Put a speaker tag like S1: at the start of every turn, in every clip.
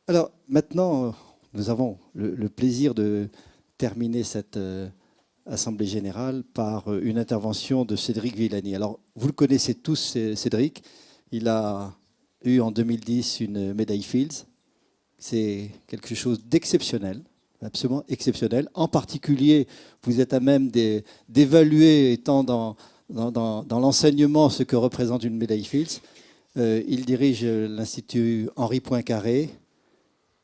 S1: Alors maintenant, nous avons le plaisir de terminer cette Assemblée générale par une intervention de Cédric Villani. Alors, vous le connaissez tous, Cédric. Il a eu en 2010 une médaille Fields. C'est quelque chose d'exceptionnel, absolument exceptionnel. En particulier, vous êtes à même d'évaluer, étant dans l'enseignement, ce que représente une médaille Fields. Il dirige l'Institut Henri Poincaré.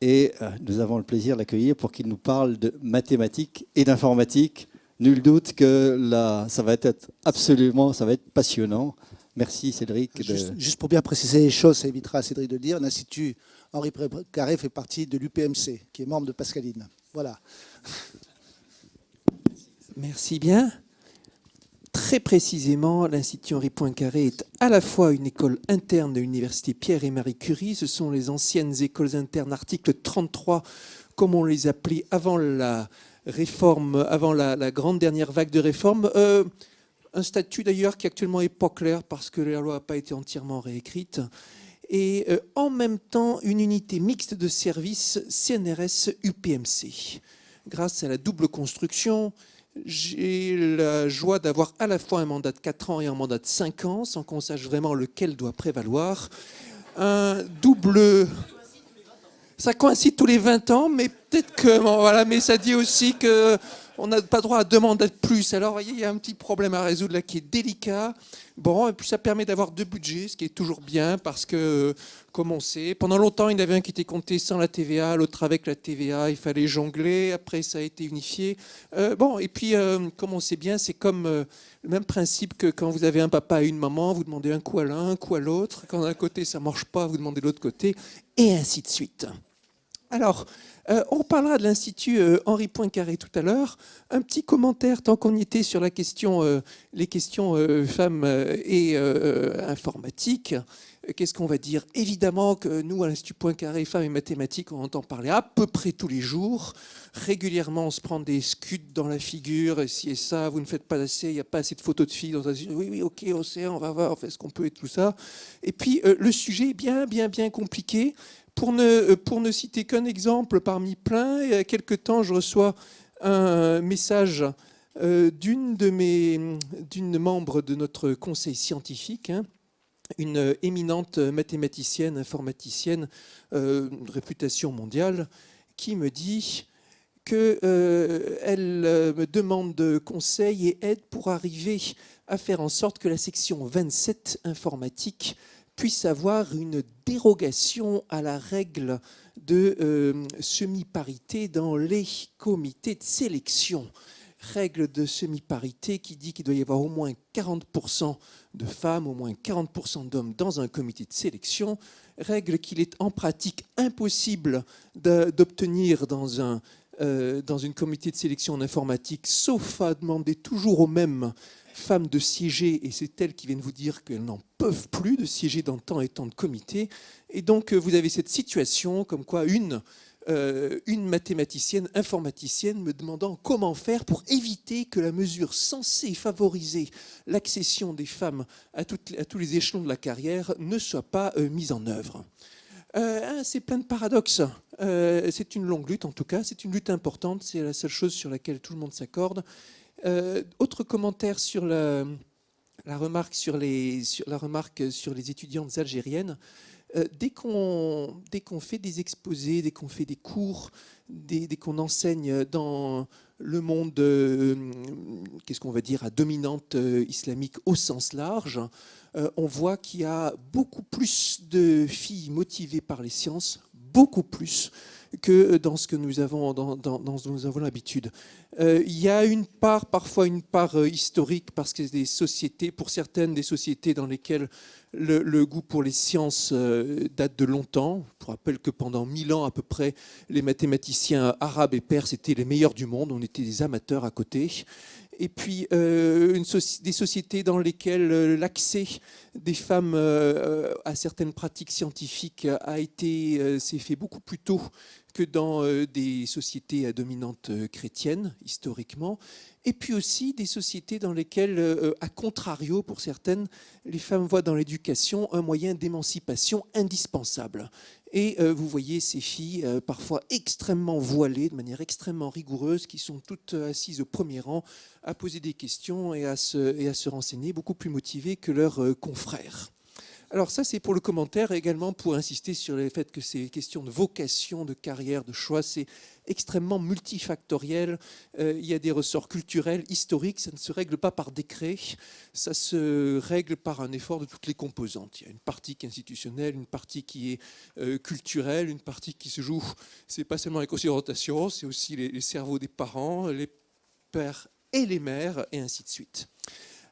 S1: Et nous avons le plaisir de l'accueillir pour qu'il nous parle de mathématiques et d'informatique. Nul doute que là, ça va être passionnant. Merci Cédric.
S2: Juste pour bien préciser les choses, ça évitera à Cédric de le dire, l'Institut Henri Poincaré fait partie de l'UPMC, qui est membre de Pascaline. Voilà.
S3: Merci bien. Très précisément, l'Institut Henri Poincaré est à la fois une école interne de l'Université Pierre et Marie Curie. Ce sont les anciennes écoles internes, article 33, comme on les appelait avant la réforme, avant la grande dernière vague de réforme. Un statut d'ailleurs qui actuellement n'est pas clair parce que la loi n'a pas été entièrement réécrite. Et en même temps, une unité mixte de services CNRS-UPMC. Grâce à la double construction, j'ai la joie d'avoir à la fois un mandat de 4 ans et un mandat de 5 ans, sans qu'on sache vraiment lequel doit prévaloir. Un double... Ça coïncide tous les 20 ans, mais peut-être que... Bon, voilà, mais ça dit aussi qu'on n'a pas droit à 2 mandats de plus. Alors, vous voyez, il y a un petit problème à résoudre là qui est délicat. Bon, et puis ça permet d'avoir 2 budgets, ce qui est toujours bien, parce que, comme on sait, pendant longtemps, il y en avait un qui était compté sans la TVA, l'autre avec la TVA, il fallait jongler, après ça a été unifié. Bon, et puis, comme on sait bien, c'est comme le même principe que quand vous avez un papa et une maman, vous demandez un coup à l'un, un coup à l'autre. Quand d'un côté ça ne marche pas, vous demandez de l'autre côté, et ainsi de suite. Alors, on parlera de l'Institut Henri Poincaré tout à l'heure. Un petit commentaire, tant qu'on y était, sur la question, les questions femmes et informatique. Qu'est-ce qu'on va dire? Évidemment que nous, à l'Institut Poincaré, femmes et mathématiques, on entend parler à peu près tous les jours. Régulièrement, on se prend des scuds dans la figure, et si et ça, vous ne faites pas assez, il n'y a pas assez de photos de filles. Oui, oui, ok, on va voir, on fait ce qu'on peut et tout ça. Et puis, le sujet est bien compliqué. Pour ne citer qu'un exemple parmi plein, il y a quelque temps, je reçois un message d'une membre de notre conseil scientifique, une éminente mathématicienne, informaticienne, de réputation mondiale, qui me dit qu'elle me demande de conseils et aide pour arriver à faire en sorte que la section 27 informatique puisse avoir une dérogation à la règle de semi-parité dans les comités de sélection. Règle de semi-parité qui dit qu'il doit y avoir au moins 40% de femmes, au moins 40% d'hommes dans un comité de sélection. Règle qu'il est en pratique impossible d'obtenir dans une comité de sélection en informatique, sauf à demander toujours aux mêmes femmes de siéger, et c'est elles qui viennent vous dire qu'elles n'en peuvent plus de siéger dans tant et tant de comités. Et donc, vous avez cette situation comme quoi une mathématicienne, informaticienne, me demandant comment faire pour éviter que la mesure censée favoriser l'accession des femmes à tous les échelons de la carrière ne soit pas mise en œuvre. C'est plein de paradoxes. C'est une longue lutte, en tout cas. C'est une lutte importante. C'est la seule chose sur laquelle tout le monde s'accorde. Autre commentaire sur la remarque sur les étudiantes algériennes. Dès qu'on fait des exposés, dès qu'on fait des cours, dès qu'on enseigne dans le monde, qu'est-ce qu'on va dire, à dominante islamique au sens large, on voit qu'il y a beaucoup plus de filles motivées par les sciences, beaucoup plus que dans ce que nous avons, dans ce dont nous avons l'habitude. Il y a parfois une part historique, parce que des sociétés, pour certaines des sociétés dans lesquelles le goût pour les sciences date de longtemps. Je vous rappelle que pendant 1000 ans à peu près, les mathématiciens arabes et perses étaient les meilleurs du monde, on était des amateurs à côté. Et puis des sociétés dans lesquelles l'accès des femmes à certaines pratiques scientifiques s'est fait beaucoup plus tôt que dans des sociétés à dominante chrétienne, historiquement, et puis aussi des sociétés dans lesquelles, à contrario pour certaines, les femmes voient dans l'éducation un moyen d'émancipation indispensable. Et vous voyez ces filles, parfois extrêmement voilées, de manière extrêmement rigoureuse, qui sont toutes assises au premier rang, à poser des questions et à se renseigner, beaucoup plus motivées que leurs confrères. Alors ça, c'est pour le commentaire, et également pour insister sur le fait que ces questions de vocation, de carrière, de choix, c'est extrêmement multifactoriel. Il y a des ressorts culturels, historiques, ça ne se règle pas par décret, ça se règle par un effort de toutes les composantes. Il y a une partie qui est institutionnelle, une partie qui est culturelle, une partie qui se joue, c'est pas seulement les conseils d'orientation, c'est aussi les cerveaux des parents, les pères et les mères, et ainsi de suite.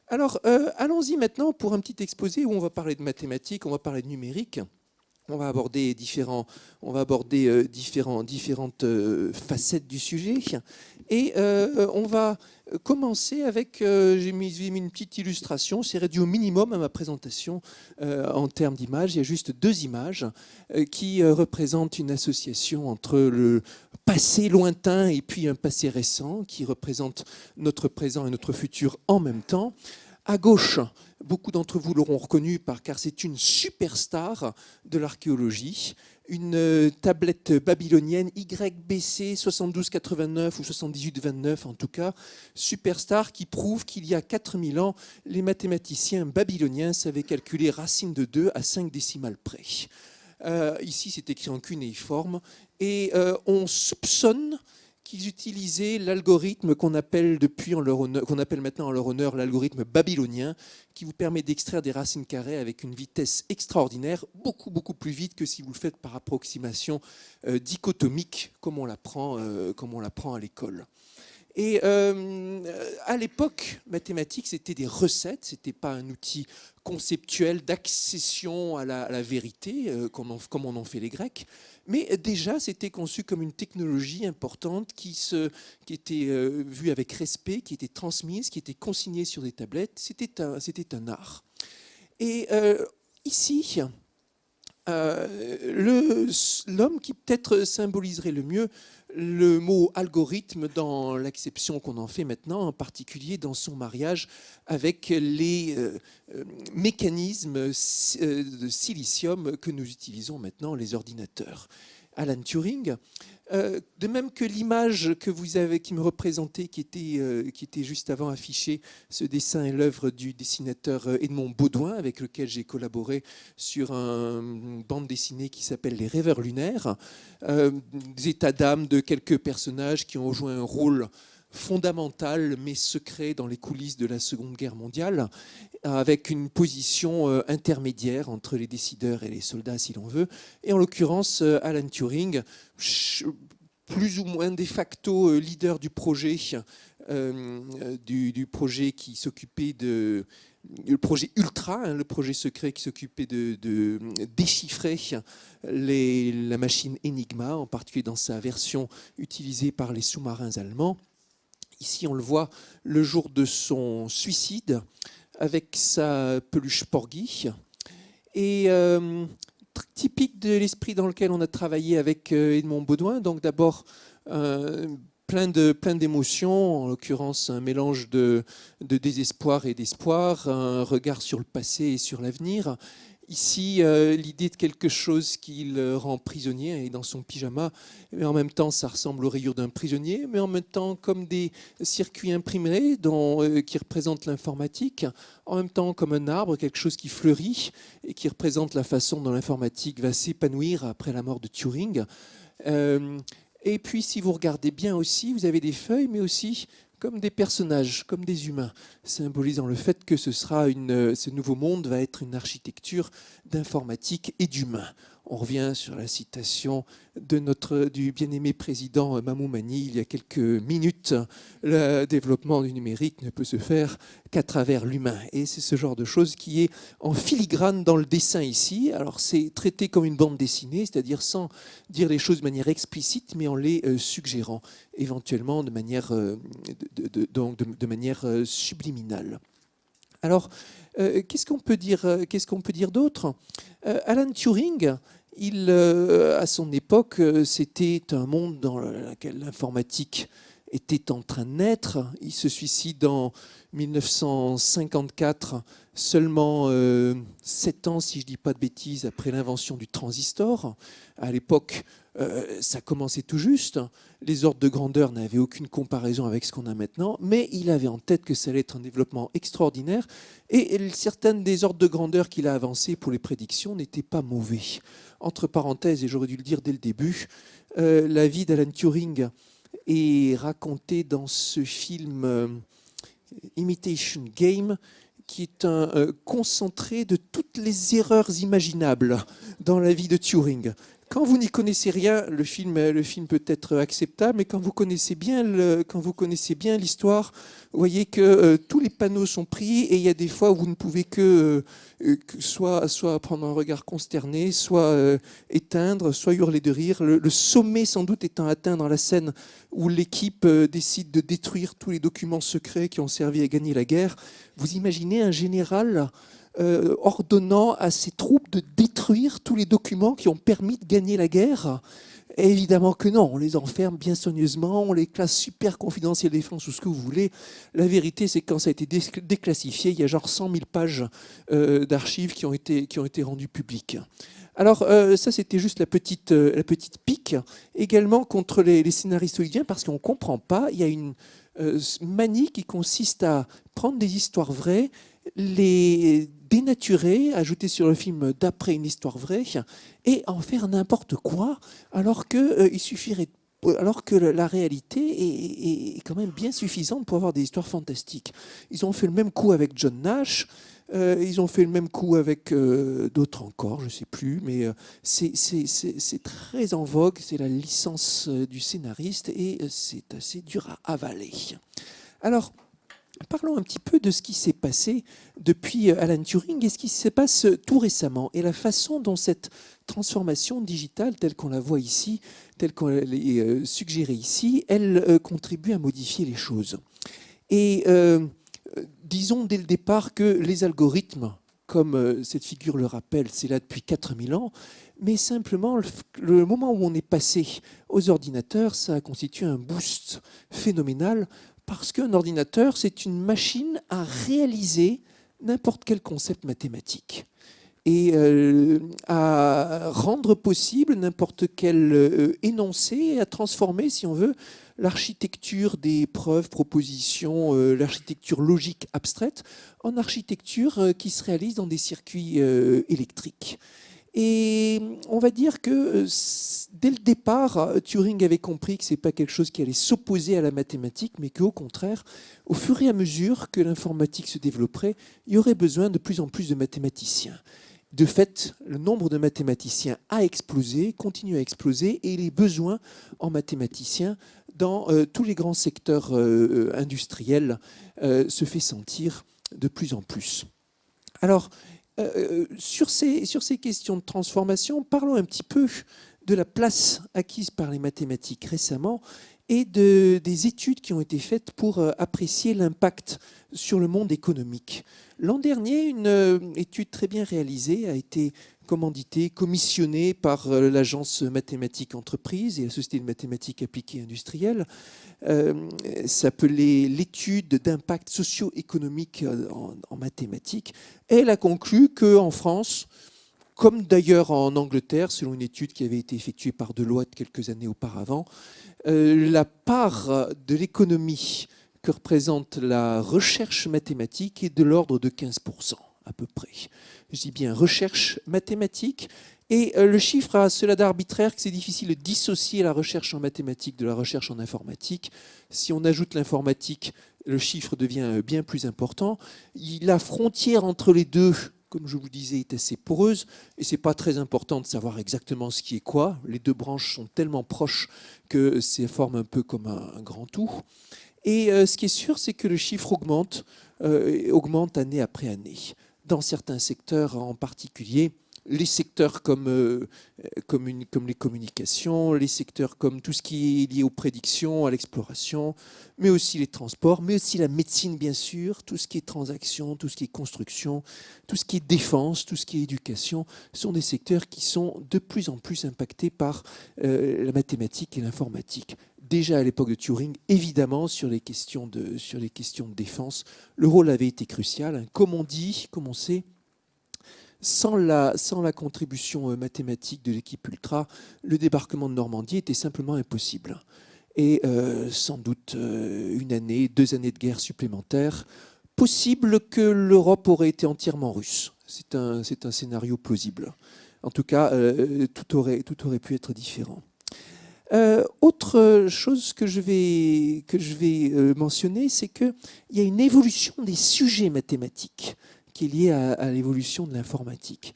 S3: Alors, allons-y maintenant pour un petit exposé où on va parler de mathématiques, on va parler de numérique. On va aborder différentes facettes du sujet. Et on va commencer avec, j'ai mis une petite illustration, c'est réduit au minimum à ma présentation en termes d'images. Il y a juste 2 images qui représentent une association entre le passé lointain et puis un passé récent qui représente notre présent et notre futur en même temps. À gauche, beaucoup d'entre vous l'auront reconnu car c'est une superstar de l'archéologie, une tablette babylonienne YBC 7289 ou 7829 en tout cas, superstar qui prouve qu'il y a 4000 ans, les mathématiciens babyloniens savaient calculer racine de 2 à 5 décimales près. Ici, c'est écrit en cunéiforme et on soupçonne qu'ils utilisaient l'algorithme qu'on appelle maintenant en leur honneur l'algorithme babylonien, qui vous permet d'extraire des racines carrées avec une vitesse extraordinaire, beaucoup plus vite que si vous le faites par approximation dichotomique, comme on l'apprend à l'école. Et à l'époque, mathématiques, c'était des recettes, c'était pas un outil conceptuel d'accession à la vérité, comme on en fait les Grecs, mais déjà c'était conçu comme une technologie importante qui était vue avec respect, qui était transmise, qui était consignée sur des tablettes. C'était un art. Et ici, l'homme qui peut-être symboliserait le mieux le mot algorithme dans l'acception qu'on en fait maintenant, en particulier dans son mariage avec les mécanismes de silicium que nous utilisons maintenant, les ordinateurs. Alan Turing, de même que l'image qui me représentait, qui était juste avant affichée, ce dessin est l'œuvre du dessinateur Edmond Baudouin, avec lequel j'ai collaboré sur une bande dessinée qui s'appelle Les Rêveurs lunaires, des états d'âme de quelques personnages qui ont joué un rôle fondamental mais secret dans les coulisses de la Seconde Guerre mondiale, avec une position intermédiaire entre les décideurs et les soldats, si l'on veut. Et en l'occurrence, Alan Turing, plus ou moins de facto leader du projet, du projet qui s'occupait le projet Ultra, le projet secret qui s'occupait de déchiffrer la machine Enigma, en particulier dans sa version utilisée par les sous-marins allemands. Ici, on le voit le jour de son suicide avec sa peluche Porgy. Et typique de l'esprit dans lequel on a travaillé avec Edmond Baudouin. Donc d'abord, plein d'émotions, en l'occurrence un mélange de désespoir et d'espoir, un regard sur le passé et sur l'avenir. Ici, l'idée de quelque chose qui le rend prisonnier, et dans son pyjama, mais en même temps, ça ressemble aux rayures d'un prisonnier, mais en même temps, comme des circuits imprimés qui représentent l'informatique, en même temps, comme un arbre, quelque chose qui fleurit et qui représente la façon dont l'informatique va s'épanouir après la mort de Turing. Et puis, si vous regardez bien aussi, vous avez des feuilles, mais aussi comme des personnages, comme des humains, symbolisant le fait que ce nouveau monde va être une architecture d'informatique et d'humains. On revient sur la citation du bien-aimé président Mamou Mani il y a quelques minutes. Le développement du numérique ne peut se faire qu'à travers l'humain. Et c'est ce genre de choses qui est en filigrane dans le dessin ici. Alors c'est traité comme une bande dessinée, c'est-à-dire sans dire les choses de manière explicite, mais en les suggérant, éventuellement de manière subliminale. Alors, qu'est-ce qu'on peut dire d'autre ? Alan Turing, À son époque, c'était un monde dans lequel l'informatique était en train de naître. Il se suicide en 1954, seulement 7 ans, si je ne dis pas de bêtises, après l'invention du transistor. À l'époque, ça commençait tout juste. Les ordres de grandeur n'avaient aucune comparaison avec ce qu'on a maintenant, mais il avait en tête que ça allait être un développement extraordinaire. Et certaines des ordres de grandeur qu'il a avancés pour les prédictions n'étaient pas mauvais. Entre parenthèses, et j'aurais dû le dire dès le début, la vie d'Alan Turing est racontée dans ce film Imitation Game, qui est un concentré de toutes les erreurs imaginables dans la vie de Turing. Quand vous n'y connaissez rien, le film peut être acceptable, mais quand vous connaissez bien l'histoire, vous voyez que tous les panneaux sont pris et il y a des fois où vous ne pouvez que soit prendre un regard consterné, soit éteindre, soit hurler de rire. Le sommet sans doute étant atteint dans la scène où l'équipe décide de détruire tous les documents secrets qui ont servi à gagner la guerre. Vous imaginez un général ordonnant à ses troupes de détruire tous les documents qui ont permis de gagner la guerre? Évidemment que non, on les enferme bien soigneusement, on les classe super confidentiels défense ou ce que vous voulez. La vérité, c'est que quand ça a été déclassifié, il y a genre 100 000 pages d'archives qui ont été rendues publiques. Alors ça, c'était juste la petite pique, également contre les scénaristes hollywoodiens, parce qu'on ne comprend pas, il y a une manie qui consiste à prendre des histoires vraies, les dénaturer, ajouter sur le film d'après une histoire vraie, et en faire n'importe quoi, alors que la réalité est quand même bien suffisante pour avoir des histoires fantastiques. Ils ont fait le même coup avec John Nash, ils ont fait le même coup avec d'autres encore, je ne sais plus, mais c'est très en vogue, c'est la licence du scénariste, et c'est assez dur à avaler. Alors, parlons un petit peu de ce qui s'est passé depuis Alan Turing et ce qui se passe tout récemment et la façon dont cette transformation digitale, telle qu'on la voit ici, telle qu'on est suggérée ici, elle contribue à modifier les choses. Et disons dès le départ que les algorithmes, comme cette figure le rappelle, c'est là depuis 4000 ans, mais simplement le moment où on est passé aux ordinateurs, ça a constitué un boost phénoménal. Parce qu'un ordinateur, c'est une machine à réaliser n'importe quel concept mathématique et à rendre possible n'importe quel énoncé et à transformer, si on veut, l'architecture des preuves, propositions, l'architecture logique abstraite en architecture qui se réalise dans des circuits électriques. Et on va dire que dès le départ, Turing avait compris que ce n'est pas quelque chose qui allait s'opposer à la mathématique, mais qu'au contraire, au fur et à mesure que l'informatique se développerait, il y aurait besoin de plus en plus de mathématiciens. De fait, le nombre de mathématiciens a explosé, continue à exploser, et les besoins en mathématiciens dans tous les grands secteurs industriels se fait sentir de plus en plus. Alors, sur ces questions de transformation, parlons un petit peu de la place acquise par les mathématiques récemment et des études qui ont été faites pour apprécier l'impact sur le monde économique. L'an dernier, une étude très bien réalisée a été commanditée, commissionnée par l'agence mathématique entreprise et la société de mathématiques appliquées industrielles, s'appelait l'étude d'impact socio-économique en mathématiques. Elle a conclu qu'en France, comme d'ailleurs en Angleterre, selon une étude qui avait été effectuée par Deloitte quelques années auparavant, la part de l'économie que représente la recherche mathématique est de l'ordre de 15% à peu près. Je dis bien recherche mathématique. Et le chiffre a cela d'arbitraire que c'est difficile de dissocier la recherche en mathématiques de la recherche en informatique. Si on ajoute l'informatique, le chiffre devient bien plus important. La frontière entre les deux, comme je vous disais, est assez poreuse. Et ce n'est pas très important de savoir exactement ce qui est quoi. Les deux branches sont tellement proches que ça forme un peu comme un grand tout. Et ce qui est sûr, c'est que le chiffre augmente année après année. Dans certains secteurs en particulier, les secteurs comme les communications, les secteurs comme tout ce qui est lié aux prédictions, à l'exploration, mais aussi les transports, mais aussi la médecine, bien sûr, tout ce qui est transactions, tout ce qui est construction, tout ce qui est défense, tout ce qui est éducation, sont des secteurs qui sont de plus en plus impactés par la mathématique et l'informatique. Déjà à l'époque de Turing, évidemment, sur les questions de défense, le rôle avait été crucial. Comme on dit, comme on sait, sans la contribution mathématique de l'équipe Ultra, le débarquement de Normandie était simplement impossible. Et sans doute une année, 2 années de guerre supplémentaires, possible que l'Europe aurait été entièrement russe. C'est un scénario plausible. En tout cas, tout aurait pu être différent. Autre chose que je vais mentionner, c'est qu'il y a une évolution des sujets mathématiques qui est liée à l'évolution de l'informatique.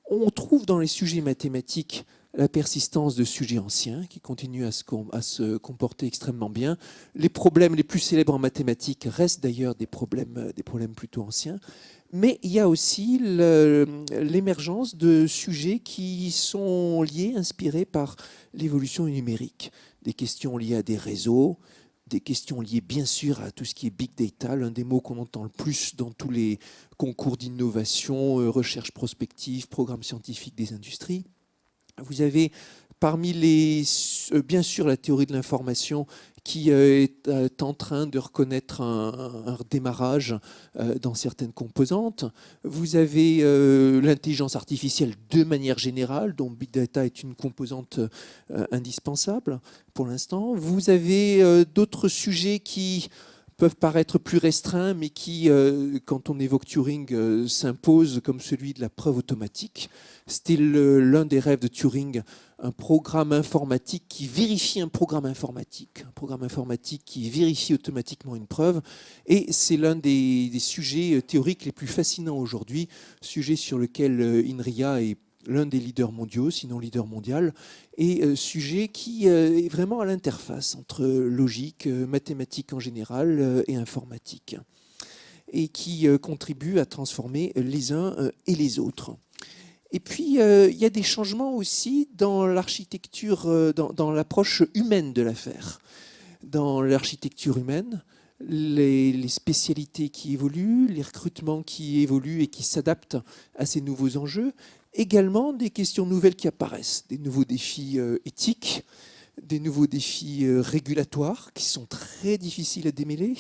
S3: On trouve dans les sujets mathématiques la persistance de sujets anciens qui continuent à se comporter extrêmement bien. Les problèmes les plus célèbres en mathématiques restent d'ailleurs des problèmes plutôt anciens. Mais il y a aussi l'émergence de sujets qui sont liés, inspirés par l'évolution numérique. Des questions liées à des réseaux, des questions liées bien sûr à tout ce qui est big data, l'un des mots qu'on entend le plus dans tous les concours d'innovation, recherche prospective, programmes scientifiques des industries. Vous avez parmi bien sûr la théorie de l'information qui est en train de reconnaître un redémarrage dans certaines composantes. Vous avez l'intelligence artificielle de manière générale, dont Big Data est une composante indispensable pour l'instant. Vous avez d'autres sujets qui peuvent paraître plus restreints, mais qui, quand on évoque Turing, s'imposent, comme celui de la preuve automatique. C'était l'un des rêves de Turing, un programme informatique qui vérifie un programme informatique qui vérifie automatiquement une preuve. Et c'est l'un des sujets théoriques les plus fascinants aujourd'hui, sujet sur lequel INRIA est l'un des leaders mondiaux, sinon leader mondial, et sujet qui est vraiment à l'interface entre logique, mathématiques en général et informatique, et qui contribue à transformer les uns et les autres. Et puis, il y a des changements aussi dans l'architecture, dans l'approche humaine de l'affaire. Dans l'architecture humaine, les spécialités qui évoluent, les recrutements qui évoluent et qui s'adaptent à ces nouveaux enjeux, également des questions nouvelles qui apparaissent, des nouveaux défis éthiques, des nouveaux défis régulatoires qui sont très difficiles à démêler,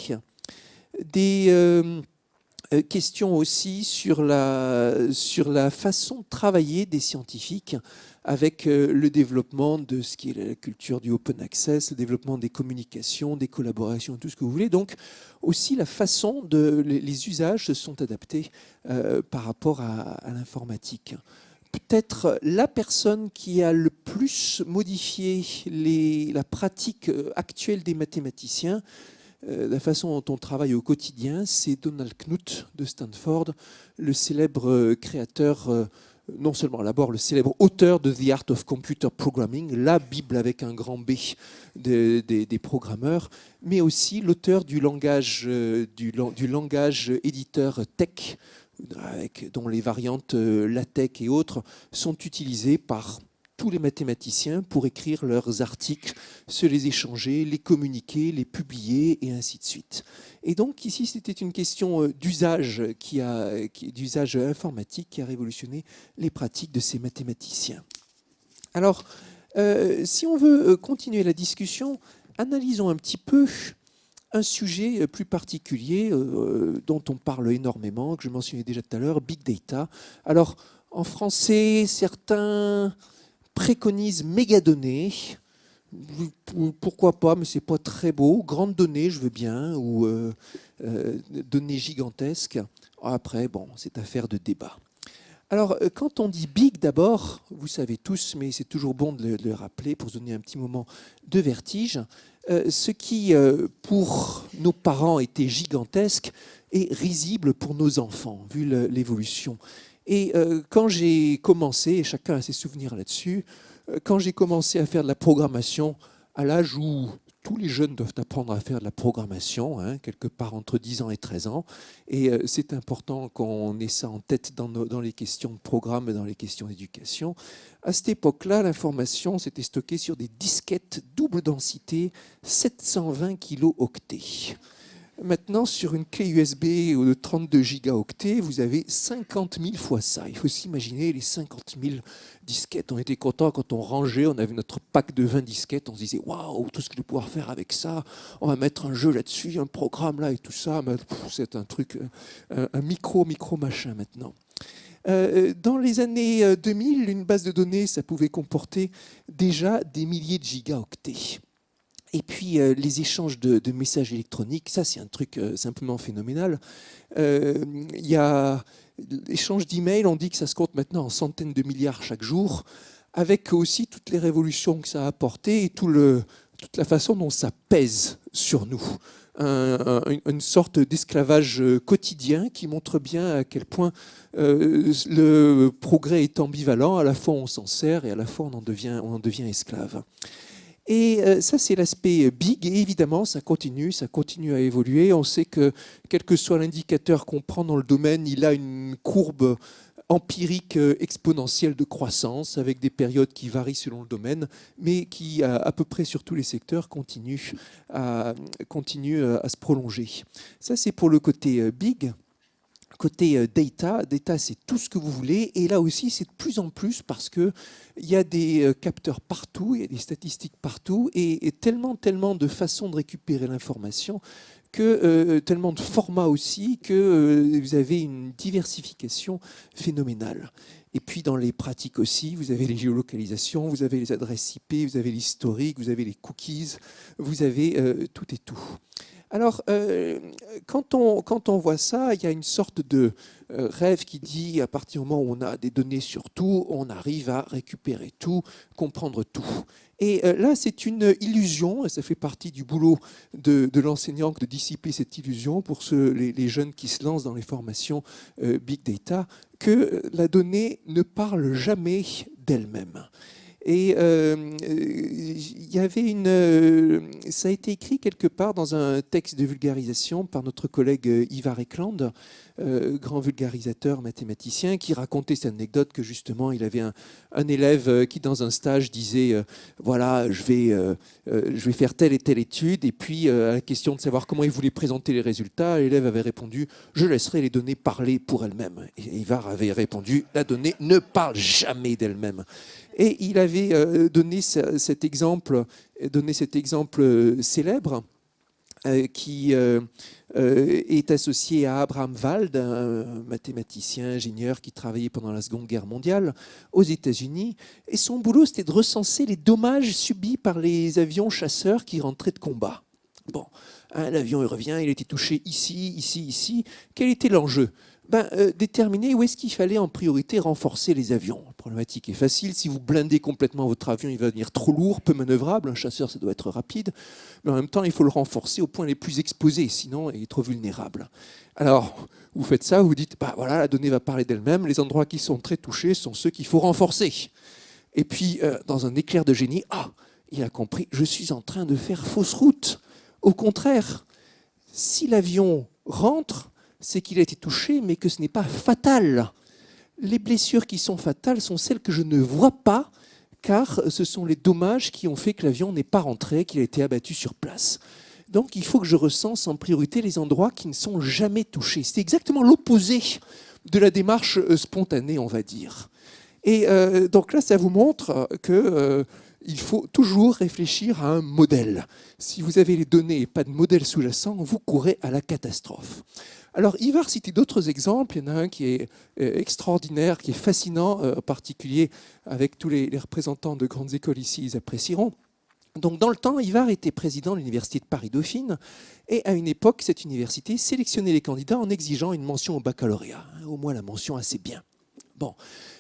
S3: des questions aussi sur la façon de travailler des scientifiques avec le développement de ce qui est la culture du open access, le développement des communications, des collaborations, tout ce que vous voulez. Donc aussi la façon les usages se sont adaptés par rapport à l'informatique. Peut-être la personne qui a le plus modifié la pratique actuelle des mathématiciens, la façon dont on travaille au quotidien, c'est Donald Knuth de Stanford, le célèbre créateur, non seulement d'abord le célèbre auteur de The Art of Computer Programming, la Bible avec un grand B des programmeurs, mais aussi l'auteur du langage éditeur TeX, dont les variantes LaTeX et autres sont utilisées par tous les mathématiciens pour écrire leurs articles, se les échanger, les communiquer, les publier et ainsi de suite. Et donc ici, c'était une question d'usage d'usage informatique qui a révolutionné les pratiques de ces mathématiciens. Alors, si on veut continuer la discussion, analysons un petit peu un sujet plus particulier dont on parle énormément, que je mentionnais déjà tout à l'heure, Big Data. Alors, en français, certains préconisent mégadonnées. Pourquoi pas, mais c'est pas très beau. Grandes données, je veux bien, ou données gigantesques. Après, bon, c'est affaire de débat. Alors, quand on dit big d'abord, vous savez tous, mais c'est toujours bon de le rappeler pour se donner un petit moment de vertige, ce qui, pour nos parents, était gigantesque est risible pour nos enfants, vu l'évolution. Et quand j'ai commencé, et chacun a ses souvenirs là-dessus, quand j'ai commencé à faire de la programmation à l'âge où tous les jeunes doivent apprendre à faire de la programmation, hein, quelque part entre 10 ans et 13 ans. Et c'est important qu'on ait ça en tête dans les questions de programme et dans les questions d'éducation. À cette époque-là, l'information s'était stockée sur des disquettes double densité 720 kilo-octets. Maintenant, sur une clé USB de 32 gigaoctets, vous avez 50 000 fois ça. Il faut s'imaginer les 50 000 disquettes. On était contents quand on rangeait, on avait notre pack de 20 disquettes, on se disait waouh, tout ce que je vais pouvoir faire avec ça, on va mettre un jeu là-dessus, un programme là et tout ça. C'est un truc, un micro machin maintenant. Dans les années 2000, une base de données, ça pouvait comporter déjà des milliers de gigaoctets. Et puis, les échanges de messages électroniques, ça, c'est un truc simplement phénoménal. Il y a l'échange d'emails, on dit que ça se compte maintenant en centaines de milliards chaque jour, avec aussi toutes les révolutions que ça a apportées et toute la façon dont ça pèse sur nous. Une sorte d'esclavage quotidien qui montre bien à quel point le progrès est ambivalent. À la fois, on s'en sert et à la fois, on en devient esclave. Et ça, c'est l'aspect big. Et évidemment, ça continue à évoluer. On sait que, quel que soit l'indicateur qu'on prend dans le domaine, il a une courbe empirique exponentielle de croissance, avec des périodes qui varient selon le domaine, mais qui, à peu près sur tous les secteurs, continue à se prolonger. Ça, c'est pour le côté big. Côté data, c'est tout ce que vous voulez. Et là aussi, c'est de plus en plus parce qu'il y a des capteurs partout, il y a des statistiques partout, et tellement de façons de récupérer l'information, tellement de formats aussi, que vous avez une diversification phénoménale. Et puis dans les pratiques aussi, vous avez les géolocalisations, vous avez les adresses IP, vous avez l'historique, vous avez les cookies, vous avez tout et tout. Alors, quand on voit ça, il y a une sorte de rêve qui dit, à partir du moment où on a des données sur tout, on arrive à récupérer tout, comprendre tout. Et là, c'est une illusion, et ça fait partie du boulot de l'enseignant de dissiper cette illusion pour les jeunes qui se lancent dans les formations Big Data, que la donnée ne parle jamais d'elle-même. Et il y avait ça a été écrit quelque part dans un texte de vulgarisation par notre collègue Ivar Ekland, grand vulgarisateur mathématicien, qui racontait cette anecdote que justement il avait un élève qui dans un stage disait voilà, je vais faire telle et telle étude, et puis à la question de savoir comment il voulait présenter les résultats, l'élève avait répondu je laisserai les données parler pour elles-mêmes. Et Ivar avait répondu la donnée ne parle jamais d'elle-même. Et il avait donné cet exemple célèbre qui est associé à Abraham Wald, un mathématicien, ingénieur qui travaillait pendant la Seconde Guerre mondiale aux États-Unis. Et son boulot, c'était de recenser les dommages subis par les avions chasseurs qui rentraient de combat. Bon, l'avion il revient, il a été touché ici. Quel était l'enjeu ? Déterminer où est-ce qu'il fallait en priorité renforcer les avions. La problématique est facile. Si vous blindez complètement votre avion, il va devenir trop lourd, peu manœuvrable. Un chasseur, ça doit être rapide. Mais en même temps, il faut le renforcer aux points les plus exposés. Sinon, il est trop vulnérable. Alors, vous faites ça, vous dites, voilà, la donnée va parler d'elle-même. Les endroits qui sont très touchés sont ceux qu'il faut renforcer. Et puis, dans un éclair de génie, il a compris, je suis en train de faire fausse route. Au contraire, si l'avion rentre, c'est qu'il a été touché, mais que ce n'est pas fatal. Les blessures qui sont fatales sont celles que je ne vois pas, car ce sont les dommages qui ont fait que l'avion n'est pas rentré, qu'il a été abattu sur place. Donc il faut que je recense en priorité les endroits qui ne sont jamais touchés. C'est exactement l'opposé de la démarche spontanée, on va dire. Et donc là, ça vous montre que... il faut toujours réfléchir à un modèle. Si vous avez les données et pas de modèle sous-jacent, vous courez à la catastrophe. Alors, Ivar citait d'autres exemples. Il y en a un qui est extraordinaire, qui est fascinant, en particulier avec tous les représentants de grandes écoles ici, ils apprécieront. Donc, dans le temps, Ivar était président de l'université de Paris-Dauphine, et à une époque, cette université sélectionnait les candidats en exigeant une mention au baccalauréat, au moins la mention assez bien. Bon.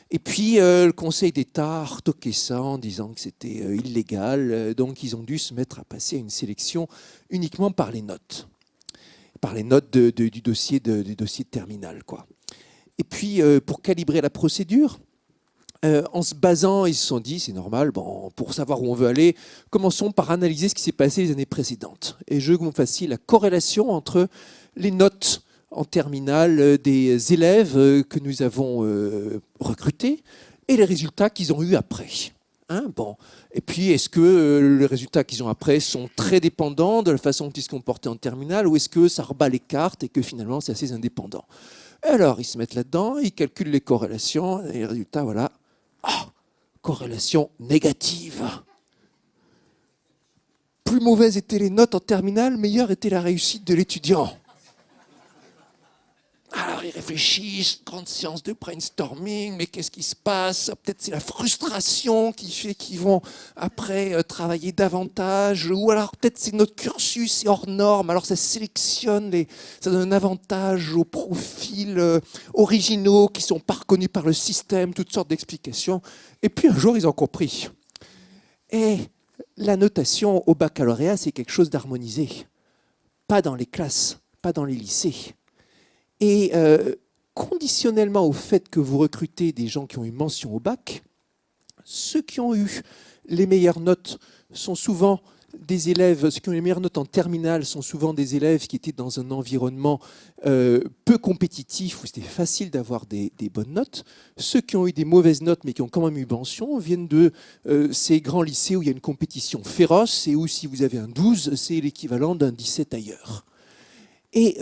S3: Et puis, le Conseil d'État a retoqué ça en disant que c'était illégal, donc ils ont dû se mettre à passer à une sélection uniquement par les notes du dossier de terminale, quoi. Et puis, pour calibrer la procédure, En se basant, ils se sont dit, c'est normal, bon, pour savoir où on veut aller, commençons par analyser ce qui s'est passé les années précédentes. Et je vous fasse la corrélation entre les notes en terminale des élèves que nous avons recrutés et les résultats qu'ils ont eus après. Bon. Et puis, est-ce que les résultats qu'ils ont après sont très dépendants de la façon dont ils se comportaient en terminale, ou est-ce que ça rebat les cartes et que finalement c'est assez indépendant? Alors, ils se mettent là-dedans, ils calculent les corrélations, et les résultats, voilà. Corrélation négative. Plus mauvaises étaient les notes en terminale, meilleure était la réussite de l'étudiant. Alors ils réfléchissent, grande séance de brainstorming, mais qu'est-ce qui se passe? Peut-être c'est la frustration qui fait qu'ils vont après travailler davantage, ou alors peut-être c'est notre cursus est hors norme, alors ça sélectionne, ça donne un avantage aux profils originaux qui ne sont pas reconnus par le système, toutes sortes d'explications. Et puis un jour ils ont compris. Et la notation au baccalauréat, c'est quelque chose d'harmonisé. Pas dans les classes, pas dans les lycées. Et conditionnellement au fait que vous recrutez des gens qui ont eu mention au bac, ceux qui ont eu les meilleures notes sont souvent des élèves, ceux qui ont les meilleures notes en terminale sont souvent des élèves qui étaient dans un environnement peu compétitif où c'était facile d'avoir des bonnes notes. Ceux qui ont eu des mauvaises notes mais qui ont quand même eu mention viennent de ces grands lycées où il y a une compétition féroce et où si vous avez un 12, c'est l'équivalent d'un 17 ailleurs. Et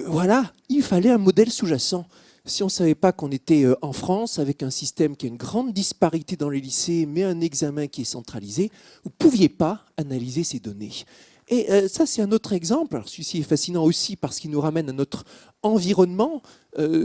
S3: voilà, il fallait un modèle sous-jacent. Si on ne savait pas qu'on était en France, avec un système qui a une grande disparité dans les lycées, mais un examen qui est centralisé, vous ne pouviez pas analyser ces données. Et ça, c'est un autre exemple. Alors, celui-ci est fascinant aussi parce qu'il nous ramène à notre environnement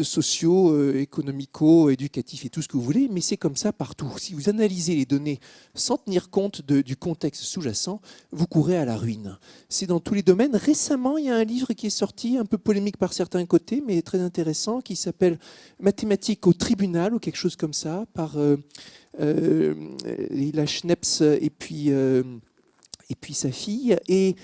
S3: socio, économico, éducatif et tout ce que vous voulez, mais c'est comme ça partout. Si vous analysez les données sans tenir compte du contexte sous-jacent, vous courez à la ruine. C'est dans tous les domaines. Récemment, il y a un livre qui est sorti, un peu polémique par certains côtés, mais très intéressant, qui s'appelle « Mathématiques au tribunal » ou quelque chose comme ça, par Lila Schneps et puis sa fille. Et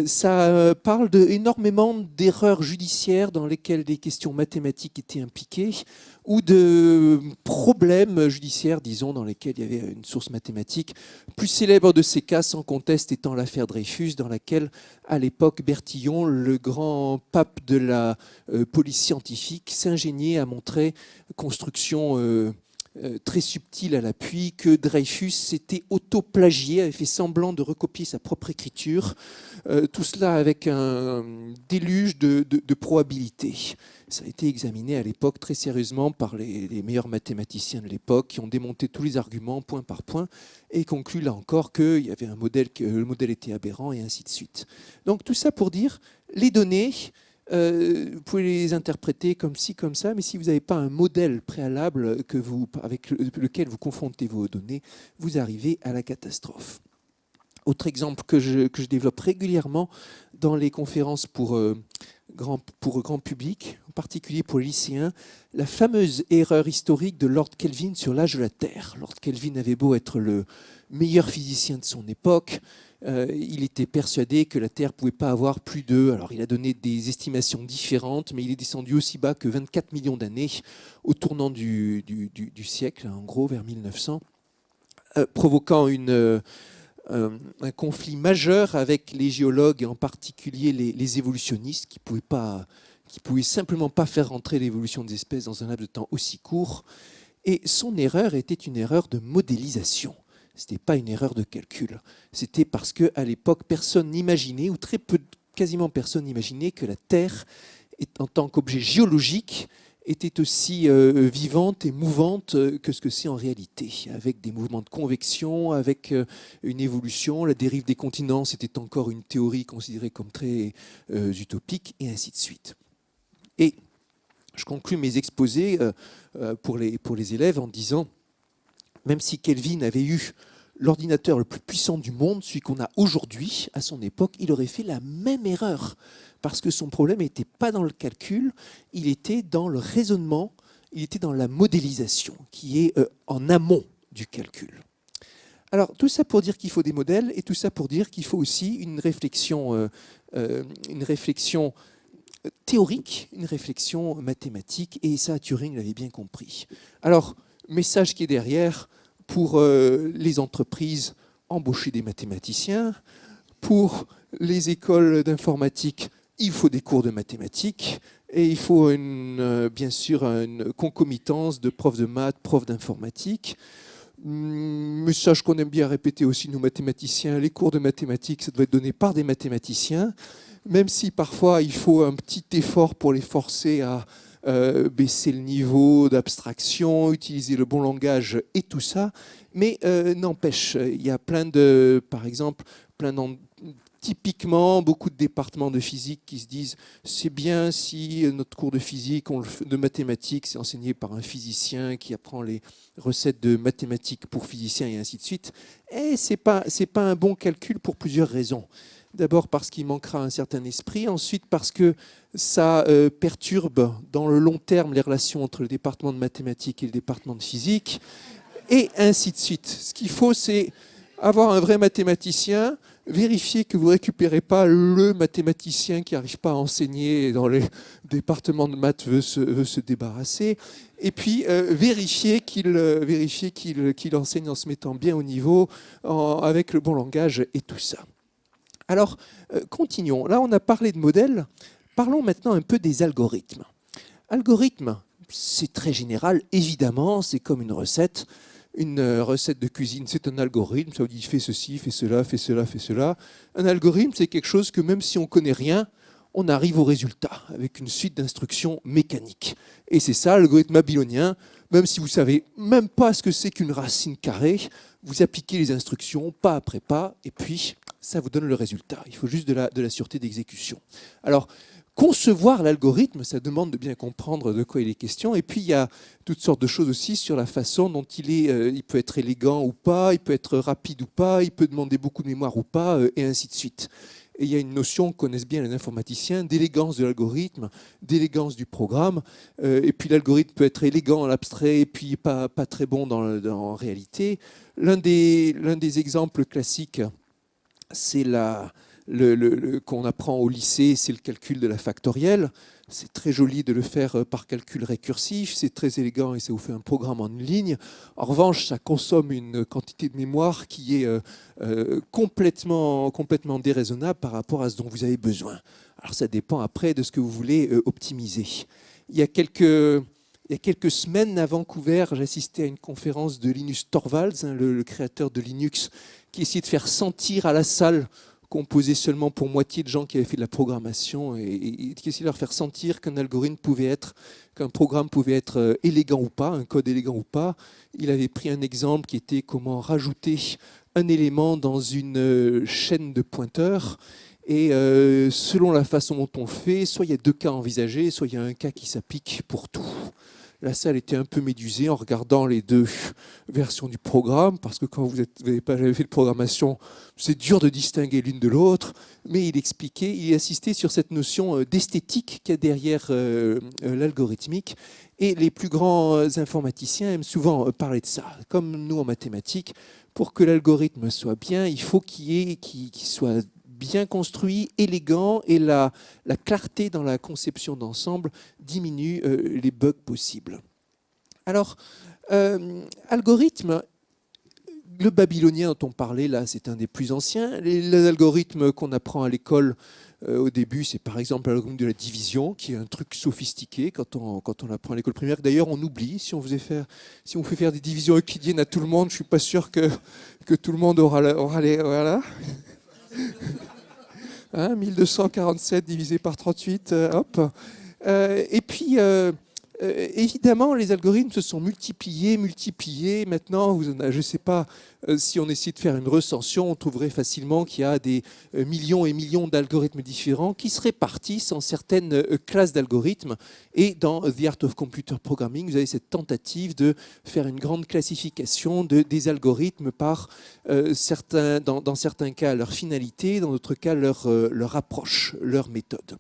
S3: ça parle énormément d'erreurs judiciaires dans lesquelles des questions mathématiques étaient impliquées ou de problèmes judiciaires, disons, dans lesquels il y avait une source mathématique. Plus célèbre de ces cas, sans conteste, étant l'affaire Dreyfus, dans laquelle, à l'époque, Bertillon, le grand pape de la police scientifique, s'ingéniait à montrer construction très subtil à l'appui, que Dreyfus s'était auto-plagié, avait fait semblant de recopier sa propre écriture, tout cela avec un déluge de probabilités. Ça a été examiné à l'époque très sérieusement par les meilleurs mathématiciens de l'époque, qui ont démonté tous les arguments point par point et conclu là encore qu'il y avait un modèle, que le modèle était aberrant et ainsi de suite. Donc tout ça pour dire, les données, vous pouvez les interpréter comme ci, comme ça, mais si vous n'avez pas un modèle préalable avec lequel vous confrontez vos données, vous arrivez à la catastrophe. Autre exemple que je développe régulièrement dans les conférences pour grand public, en particulier pour les lycéens, la fameuse erreur historique de Lord Kelvin sur l'âge de la Terre. Lord Kelvin avait beau être le meilleur physicien de son époque, il était persuadé que la Terre ne pouvait pas avoir plus de... Alors, il a donné des estimations différentes, mais il est descendu aussi bas que 24 millions d'années au tournant du siècle, en gros, vers 1900, provoquant un conflit majeur avec les géologues, et en particulier les évolutionnistes, qui pouvaient simplement pas faire rentrer l'évolution des espèces dans un laps de temps aussi court. Et son erreur était une erreur de modélisation. Ce n'était pas une erreur de calcul. C'était parce qu'à l'époque, personne n'imaginait, ou très peu, quasiment personne n'imaginait que la Terre, en tant qu'objet géologique, était aussi vivante et mouvante que ce que c'est en réalité, avec des mouvements de convection, avec une évolution. La dérive des continents, c'était encore une théorie considérée comme très utopique, et ainsi de suite. Et je conclus mes exposés pour les élèves en disant, même si Kelvin avait eu l'ordinateur le plus puissant du monde, celui qu'on a aujourd'hui, à son époque, il aurait fait la même erreur. Parce que son problème n'était pas dans le calcul, il était dans le raisonnement, il était dans la modélisation, qui est en amont du calcul. Alors, tout ça pour dire qu'il faut des modèles, et tout ça pour dire qu'il faut aussi une réflexion théorique, une réflexion mathématique, et ça, Turing l'avait bien compris. Alors, Message qui est derrière pour les entreprises, embaucher des mathématiciens. Pour les écoles d'informatique, il faut des cours de mathématiques et il faut bien sûr une concomitance de profs de maths, profs d'informatique. Message qu'on aime bien répéter aussi, nous mathématiciens, les cours de mathématiques, ça doit être donné par des mathématiciens, même si parfois il faut un petit effort pour les forcer à baisser le niveau d'abstraction, utiliser le bon langage et tout ça. Mais n'empêche, il y a par exemple, typiquement, beaucoup de départements de physique qui se disent c'est bien si notre cours de physique, de mathématiques, c'est enseigné par un physicien qui apprend les recettes de mathématiques pour physiciens et ainsi de suite. Et c'est pas un bon calcul pour plusieurs raisons. D'abord parce qu'il manquera un certain esprit, ensuite parce que ça perturbe dans le long terme les relations entre le département de mathématiques et le département de physique, et ainsi de suite. Ce qu'il faut, c'est avoir un vrai mathématicien, vérifier que vous ne récupérez pas le mathématicien qui n'arrive pas à enseigner et dans les départements de maths veut se débarrasser, et puis vérifier qu'il enseigne en se mettant bien au niveau, avec le bon langage et tout ça. Alors, continuons. Là, on a parlé de modèles. Parlons maintenant un peu des algorithmes. Algorithme, c'est très général. Évidemment, c'est comme une recette. Une recette de cuisine, c'est un algorithme. Ça vous dit fais ceci, fais cela, fais cela, fais cela. Un algorithme, c'est quelque chose que même si on ne connaît rien, on arrive au résultat avec une suite d'instructions mécaniques. Et c'est ça, l'algorithme babylonien. Même si vous ne savez même pas ce que c'est qu'une racine carrée, vous appliquez les instructions pas après pas, et puis ça vous donne le résultat. Il faut juste de la sûreté d'exécution. Alors, concevoir l'algorithme, ça demande de bien comprendre de quoi il est question. Et puis, il y a toutes sortes de choses aussi sur la façon dont il peut être élégant ou pas, il peut être rapide ou pas, il peut demander beaucoup de mémoire ou pas, et ainsi de suite. Et il y a une notion que connaissent bien les informaticiens, d'élégance de l'algorithme, d'élégance du programme. Et puis l'algorithme peut être élégant en abstrait et puis pas très bon en réalité. L'un des exemples classiques, c'est qu'on apprend au lycée, c'est le calcul de la factorielle. C'est très joli de le faire par calcul récursif, c'est très élégant et ça vous fait un programme en une ligne. En revanche, ça consomme une quantité de mémoire qui est complètement déraisonnable par rapport à ce dont vous avez besoin. Alors ça dépend après de ce que vous voulez optimiser. Il y a quelques semaines à Vancouver, j'assistais à une conférence de Linus Torvalds, le créateur de Linux, qui essayait de faire sentir à la salle, composée seulement pour moitié de gens qui avaient fait de la programmation, et qui essayait de leur faire sentir qu'un programme pouvait être élégant ou pas, un code élégant ou pas. Il avait pris un exemple qui était comment rajouter un élément dans une chaîne de pointeurs. Et selon la façon dont on le fait, soit il y a deux cas envisagés, soit il y a un cas qui s'applique pour tout. La salle était un peu médusée en regardant les deux versions du programme, parce que quand vous n'avez pas jamais fait de programmation, c'est dur de distinguer l'une de l'autre. Mais il insistait sur cette notion d'esthétique qu'il y a derrière l'algorithmique. Et les plus grands informaticiens aiment souvent parler de ça. Comme nous en mathématiques, pour que l'algorithme soit bien, il faut qu'il soit bien construit, élégant, et la clarté dans la conception d'ensemble diminue les bugs possibles. Alors, algorithme, le babylonien dont on parlait là, c'est un des plus anciens. Les algorithmes qu'on apprend à l'école au début, c'est par exemple l'algorithme de la division, qui est un truc sophistiqué quand on apprend à l'école primaire. D'ailleurs, on oublie, si on fait faire des divisions euclidiennes à tout le monde, je ne suis pas sûr que tout le monde aura les... Voilà. 1247 divisé par 38, hop. Et puis, évidemment, les algorithmes se sont multipliés. Maintenant, je ne sais pas si on essaie de faire une recension, on trouverait facilement qu'il y a des millions et millions d'algorithmes différents qui se répartissent en certaines classes d'algorithmes. Et dans The Art of Computer Programming, vous avez cette tentative de faire une grande classification des algorithmes par dans certains cas leur finalité, dans d'autres cas leur approche, leur méthode.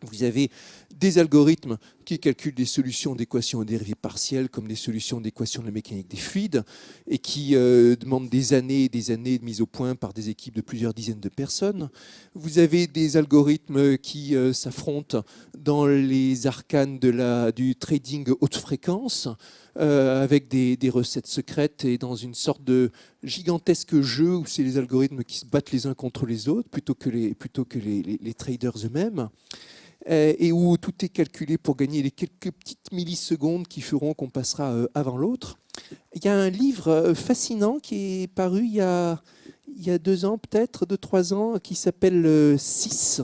S3: Vous avez des algorithmes qui calcule des solutions d'équations de dérivées partielles comme des solutions d'équations de la mécanique des fluides et qui demandent des années et des années de mise au point par des équipes de plusieurs dizaines de personnes. Vous avez des algorithmes qui s'affrontent dans les arcanes du trading haute fréquence avec des recettes secrètes et dans une sorte de gigantesque jeu où c'est les algorithmes qui se battent les uns contre les autres plutôt que les traders eux-mêmes. Et où tout est calculé pour gagner les quelques petites millisecondes qui feront qu'on passera avant l'autre. Il y a un livre fascinant qui est paru il y a 2 ans, peut-être, 2-3 ans, qui s'appelle 6.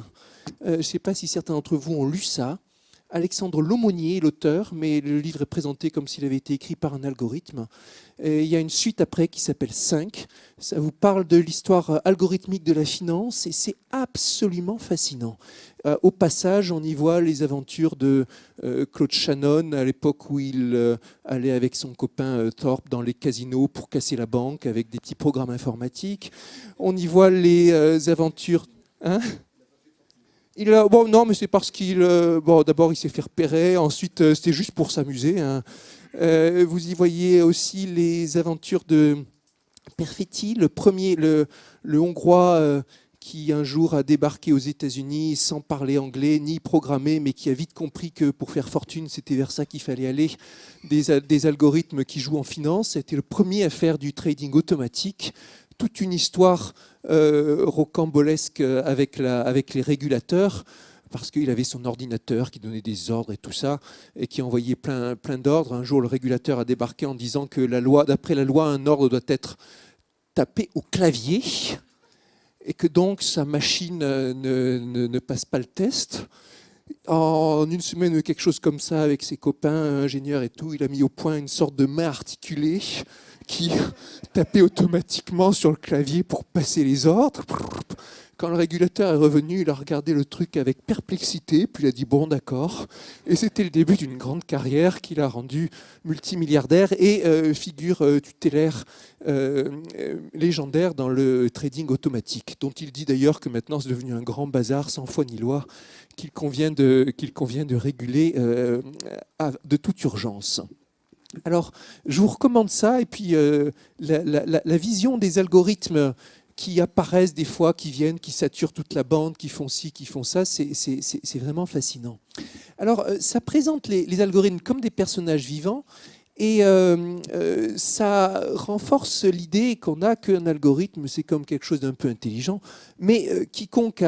S3: Je ne sais pas si certains d'entre vous ont lu ça. Alexandre Laumonier est l'auteur, mais le livre est présenté comme s'il avait été écrit par un algorithme. Et il y a une suite après qui s'appelle 5. Ça vous parle de l'histoire algorithmique de la finance et c'est absolument fascinant. Au passage, on y voit les aventures de Claude Shannon à l'époque où il allait avec son copain Thorpe dans les casinos pour casser la banque avec des petits programmes informatiques. On y voit les aventures... Hein ? Bon, non, mais c'est parce qu'il... d'abord, il s'est fait repérer. Ensuite, c'était juste pour s'amuser. Hein. Vous y voyez aussi les aventures de Perfetti, le Hongrois qui un jour a débarqué aux États-Unis sans parler anglais ni programmer, mais qui a vite compris que pour faire fortune, c'était vers ça qu'il fallait aller. Des algorithmes qui jouent en finance. C'était le premier à faire du trading automatique. Toute une histoire rocambolesque avec les régulateurs, parce qu'il avait son ordinateur qui donnait des ordres et tout ça, et qui envoyait plein d'ordres. Un jour, le régulateur a débarqué en disant que d'après la loi, un ordre doit être tapé au clavier, et que donc sa machine ne passe pas le test. En une semaine ou quelque chose comme ça, avec ses copains, ingénieurs et tout, il a mis au point une sorte de main articulée qui tapait automatiquement sur le clavier pour passer les ordres. Quand le régulateur est revenu, il a regardé le truc avec perplexité, puis il a dit « bon, d'accord ». Et c'était le début d'une grande carrière qui l'a rendu multimilliardaire et figure tutélaire légendaire dans le trading automatique, dont il dit d'ailleurs que maintenant c'est devenu un grand bazar sans foi ni loi, qu'il convient de réguler de toute urgence. Alors, je vous recommande ça, et puis la vision des algorithmes qui apparaissent des fois, qui viennent, qui saturent toute la bande, qui font ci, qui font ça, c'est vraiment fascinant. Alors, ça présente les algorithmes comme des personnages vivants, et ça renforce l'idée qu'on a qu'un algorithme, c'est comme quelque chose d'un peu intelligent, mais quiconque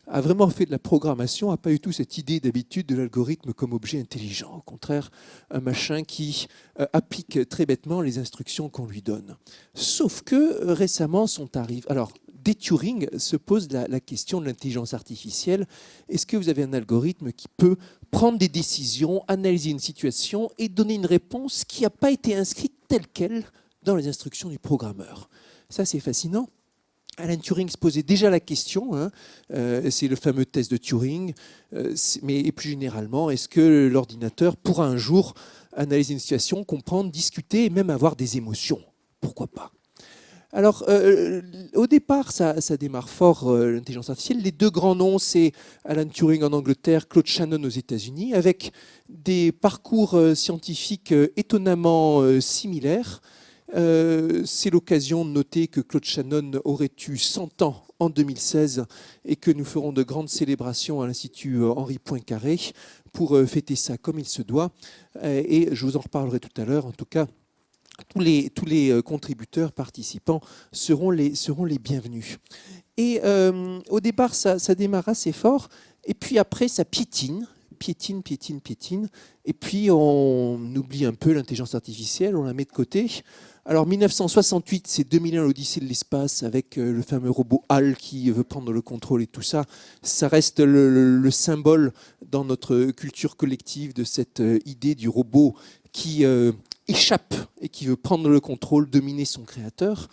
S3: a vraiment fait de la programmation n'a pas eu tout cette idée d'habitude de l'algorithme comme objet intelligent. Au contraire, un machin qui applique très bêtement les instructions qu'on lui donne. Sauf que récemment sont arrivés... Alors, dès Turing se pose la question de l'intelligence artificielle. Est-ce que vous avez un algorithme qui peut prendre des décisions, analyser une situation et donner une réponse qui n'a pas été inscrite telle qu'elle dans les instructions du programmeur? Ça, c'est fascinant. Alan Turing se posait déjà la question, hein, c'est le fameux test de Turing, mais plus généralement, est-ce que l'ordinateur pourra un jour analyser une situation, comprendre, discuter et même avoir des émotions? Pourquoi pas? Alors, au départ, ça démarre fort, l'intelligence artificielle. Les 2 grands noms, c'est Alan Turing en Angleterre, Claude Shannon aux États-Unis, avec des parcours scientifiques étonnamment similaires. C'est l'occasion de noter que Claude Shannon aurait eu 100 ans en 2016 et que nous ferons de grandes célébrations à l'Institut Henri Poincaré pour fêter ça comme il se doit. Et je vous en reparlerai tout à l'heure. En tout cas, tous les contributeurs participants seront les bienvenus. Et au départ, ça démarre assez fort. Et puis après, ça piétine. Et puis, on oublie un peu l'intelligence artificielle, on la met de côté. Alors, 1968, c'est 2001, l'Odyssée de l'espace, avec le fameux robot HAL qui veut prendre le contrôle et tout ça. Ça reste le symbole dans notre culture collective de cette idée du robot qui échappe et qui veut prendre le contrôle, dominer son créateur.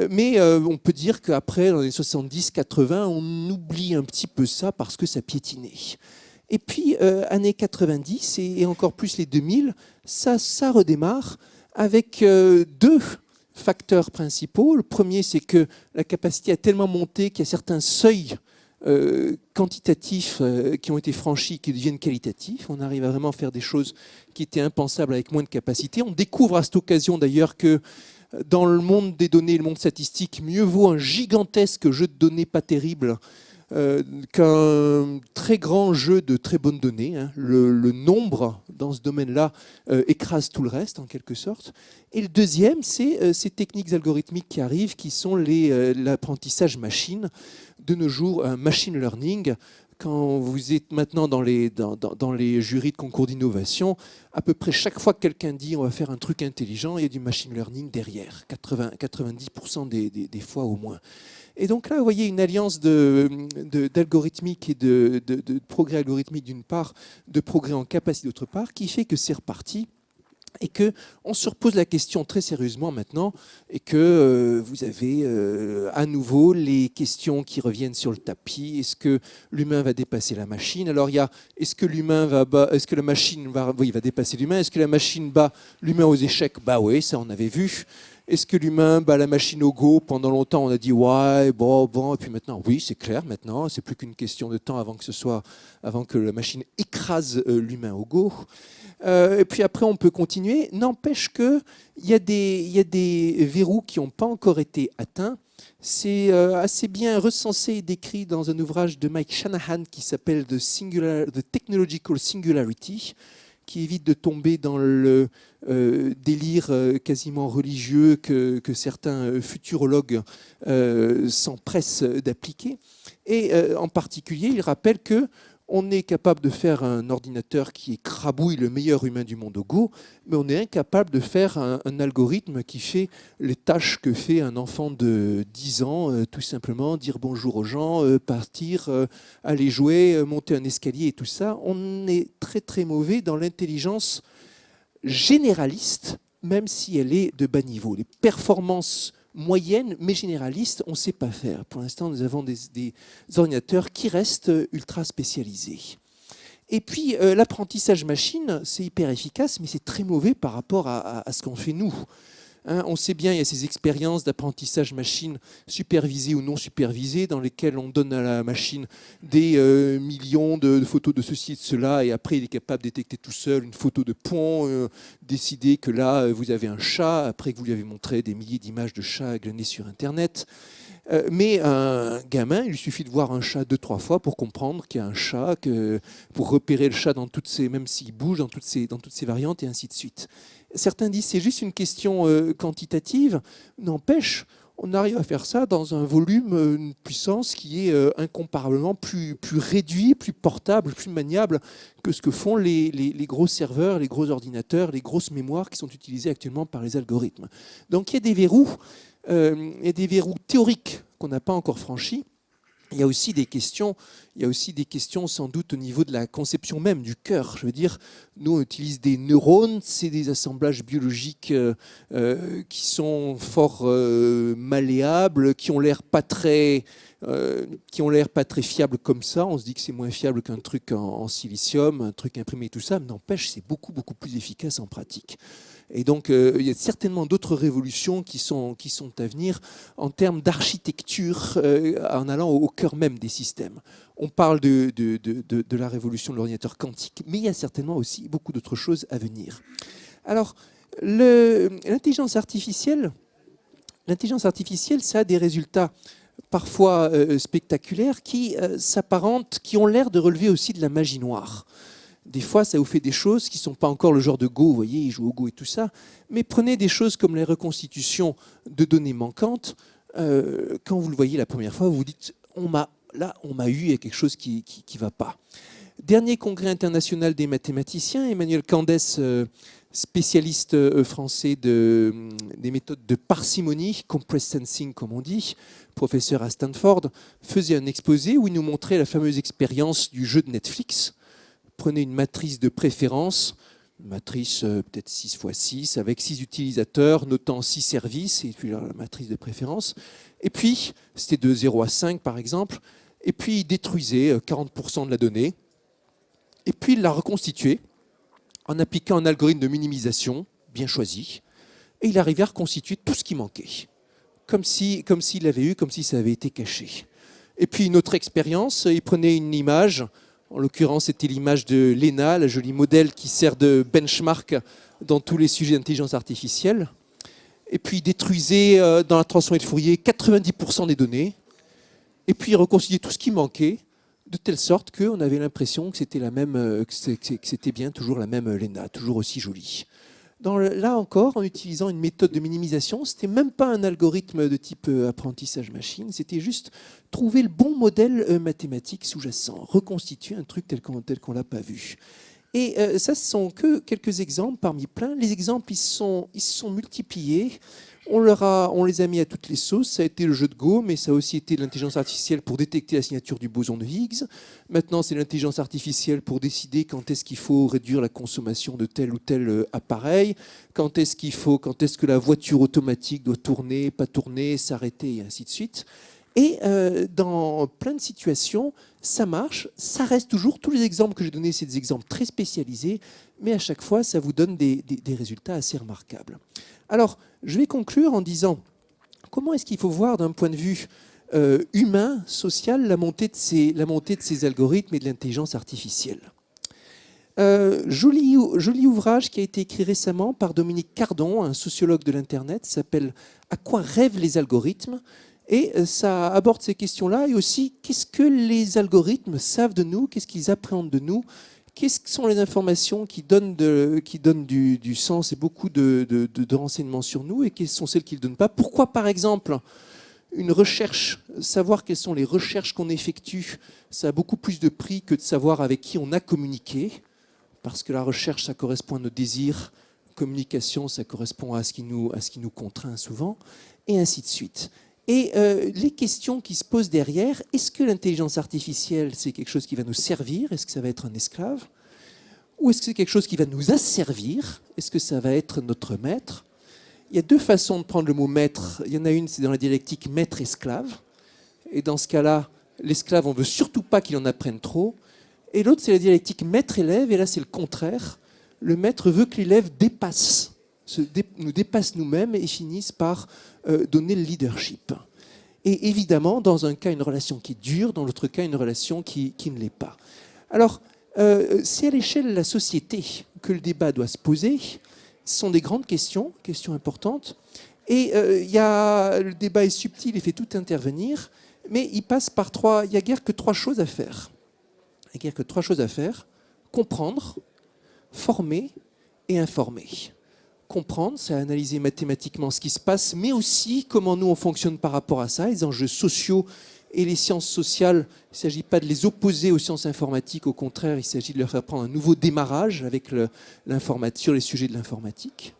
S3: Mais on peut dire qu'après, dans les 70-80, on oublie un petit peu ça parce que ça piétinait. Et puis, années 90 et encore plus les 2000, ça redémarre avec 2 facteurs principaux. Le premier, c'est que la capacité a tellement monté qu'il y a certains seuils quantitatifs qui ont été franchis, qui deviennent qualitatifs. On arrive à vraiment faire des choses qui étaient impensables avec moins de capacité. On découvre à cette occasion d'ailleurs que dans le monde des données, le monde statistique, mieux vaut un gigantesque jeu de données pas terrible qu'un très grand jeu de très bonnes données. Hein. Le nombre dans ce domaine-là écrase tout le reste en quelque sorte. Et le deuxième, c'est ces techniques algorithmiques qui arrivent, qui sont l'apprentissage machine. De nos jours, un machine learning. Quand vous êtes maintenant dans les jurys de concours d'innovation, à peu près chaque fois que quelqu'un dit on va faire un truc intelligent, il y a du machine learning derrière, 90% des fois au moins. Et donc là, vous voyez une alliance d'algorithmique et de progrès algorithmique d'une part, de progrès en capacité d'autre part, qui fait que c'est reparti. Et qu'on se repose la question très sérieusement maintenant, et que vous avez à nouveau les questions qui reviennent sur le tapis. Est-ce que l'humain va dépasser la machine? Alors il y a, est-ce que la machine va dépasser l'humain? Est-ce que la machine bat l'humain aux échecs? Bah oui, ça on avait vu. Est-ce que l'humain bat la machine au Go? Pendant longtemps, on a dit ouais, bon, et puis maintenant, oui, c'est clair. Maintenant, c'est plus qu'une question de temps avant que la machine écrase l'humain au Go. Et puis après, on peut continuer. N'empêche qu'il y a des verrous qui n'ont pas encore été atteints. C'est assez bien recensé et décrit dans un ouvrage de Mike Shanahan qui s'appelle The Technological Singularity, qui évite de tomber dans le délire quasiment religieux que certains futurologues s'empressent d'appliquer. Et en particulier, il rappelle que on est capable de faire un ordinateur qui écrabouille le meilleur humain du monde au Go, mais on est incapable de faire un algorithme qui fait les tâches que fait un enfant de 10 ans, tout simplement dire bonjour aux gens, partir, aller jouer, monter un escalier et tout ça. On est très très mauvais dans l'intelligence généraliste, même si elle est de bas niveau. Les performances moyennes mais généralistes, on ne sait pas faire. Pour l'instant, nous avons des ordinateurs qui restent ultra spécialisés. Et puis, l'apprentissage machine, c'est hyper efficace, mais c'est très mauvais par rapport à ce qu'on fait nous. Hein, on sait bien, il y a ces expériences d'apprentissage machine supervisées ou non supervisées dans lesquelles on donne à la machine des millions de photos de ceci et de cela, et après il est capable de détecter tout seul une photo de pont, décider que là vous avez un chat, après que vous lui avez montré des milliers d'images de chats glanées sur Internet. Mais un gamin, il lui suffit de voir un chat 2-3 fois pour comprendre qu'il y a un chat, pour repérer le chat dans toutes ses, même s'il bouge dans toutes ses variantes et ainsi de suite. Certains disent que c'est juste une question quantitative. N'empêche, on arrive à faire ça dans un volume, une puissance qui est incomparablement plus réduit, plus portable, plus maniable que ce que font les gros serveurs, les gros ordinateurs, les grosses mémoires qui sont utilisées actuellement par les algorithmes. Donc il y a des verrous. Il y a des verrous théoriques qu'on n'a pas encore franchis. Il y a aussi des questions sans doute au niveau de la conception même du cœur. Je veux dire, nous on utilise des neurones, c'est des assemblages biologiques qui sont fort malléables, qui ont l'air pas très fiables comme ça. On se dit que c'est moins fiable qu'un truc en silicium, un truc imprimé, tout ça. Mais n'empêche, c'est beaucoup plus efficace en pratique. Et donc, il y a certainement d'autres révolutions qui sont à venir en termes d'architecture, en allant au cœur même des systèmes. On parle de la révolution de l'ordinateur quantique, mais il y a certainement aussi beaucoup d'autres choses à venir. Alors, l'intelligence artificielle, ça a des résultats parfois spectaculaires qui s'apparentent, qui ont l'air de relever aussi de la magie noire. Des fois, ça vous fait des choses qui ne sont pas encore le genre de Go, vous voyez, ils jouent au Go et tout ça. Mais prenez des choses comme les reconstitutions de données manquantes. Quand vous le voyez la première fois, vous vous dites, on m'a eu, il y a quelque chose qui ne va pas. Dernier congrès international des mathématiciens, Emmanuel Candès, spécialiste français des méthodes de parcimonie, compressed sensing comme on dit, professeur à Stanford, faisait un exposé où il nous montrait la fameuse expérience du jeu de Netflix. Prenez une matrice de préférence, une matrice peut-être 6x6, avec 6 utilisateurs, notant 6 services, et puis la matrice de préférence. Et puis, c'était de 0 à 5 par exemple, et puis il détruisait 40% de la donnée, et puis il la reconstituait en appliquant un algorithme de minimisation bien choisi, et il arrivait à reconstituer tout ce qui manquait, comme s'il l'avait eu, comme si ça avait été caché. Et puis une autre expérience, il prenait une image, en l'occurrence c'était l'image de Lena, la jolie modèle qui sert de benchmark dans tous les sujets d'intelligence artificielle. Et puis il détruisait dans la transformée de Fourier 90% des données. Et puis il reconstituait tout ce qui manquait, de telle sorte qu'on avait l'impression que c'était la même, que c'était bien toujours la même Lena, toujours aussi jolie. Là encore, en utilisant une méthode de minimisation, ce n'était même pas un algorithme de type apprentissage machine, c'était juste trouver le bon modèle mathématique sous-jacent, reconstituer un truc tel qu'on ne l'a pas vu. Et ça, ce sont que quelques exemples parmi plein. Les exemples, ils se sont multipliés. On les a mis à toutes les sauces. Ça a été le jeu de Go, mais ça a aussi été l'intelligence artificielle pour détecter la signature du boson de Higgs. Maintenant, c'est l'intelligence artificielle pour décider quand est-ce qu'il faut réduire la consommation de tel ou tel appareil, quand est-ce que la voiture automatique doit tourner, pas tourner, s'arrêter, et ainsi de suite. Et dans plein de situations, ça marche, ça reste toujours. Tous les exemples que j'ai donnés, c'est des exemples très spécialisés, mais à chaque fois, ça vous donne des résultats assez remarquables. Alors, je vais conclure en disant comment est-ce qu'il faut voir d'un point de vue humain, social, la montée de ces algorithmes et de l'intelligence artificielle. Joli ouvrage qui a été écrit récemment par Dominique Cardon, un sociologue de l'Internet, s'appelle « À quoi rêvent les algorithmes ?» Et ça aborde ces questions-là et aussi qu'est-ce que les algorithmes savent de nous, qu'est-ce qu'ils appréhendent de nous, quelles sont les informations qui donnent du sens et beaucoup de renseignements sur nous et quelles sont celles qui ne le donnent pas. Pourquoi, par exemple, une recherche, savoir quelles sont les recherches qu'on effectue, ça a beaucoup plus de prix que de savoir avec qui on a communiqué, parce que la recherche, ça correspond à nos désirs, communication, ça correspond à ce qui nous contraint souvent, et ainsi de suite. Et les questions qui se posent derrière, est-ce que l'intelligence artificielle, c'est quelque chose qui va nous servir? Est-ce que ça va être un esclave? Ou est-ce que c'est quelque chose qui va nous asservir? Est-ce que ça va être notre maître? Il y a deux façons de prendre le mot maître. Il y en a une, c'est dans la dialectique maître-esclave. Et dans ce cas-là, l'esclave, on ne veut surtout pas qu'il en apprenne trop. Et l'autre, c'est la dialectique maître-élève. Et là, c'est le contraire. Le maître veut que l'élève nous dépasse nous-mêmes et finisse par donner le leadership. Et évidemment, dans un cas, une relation qui est dure, dans l'autre cas, une relation qui ne l'est pas. Alors, c'est à l'échelle de la société que le débat doit se poser. Ce sont des grandes questions importantes. Et le débat est subtil et fait tout intervenir, mais il passe par il n'y a guère que trois choses à faire. Il n'y a guère que trois choses à faire. Comprendre, former et informer. Comprendre, c'est analyser mathématiquement ce qui se passe, mais aussi comment nous on fonctionne par rapport à ça, les enjeux sociaux et les sciences sociales. Il ne s'agit pas de les opposer aux sciences informatiques, au contraire, il s'agit de leur faire prendre un nouveau démarrage avec sur les sujets de l'informatique.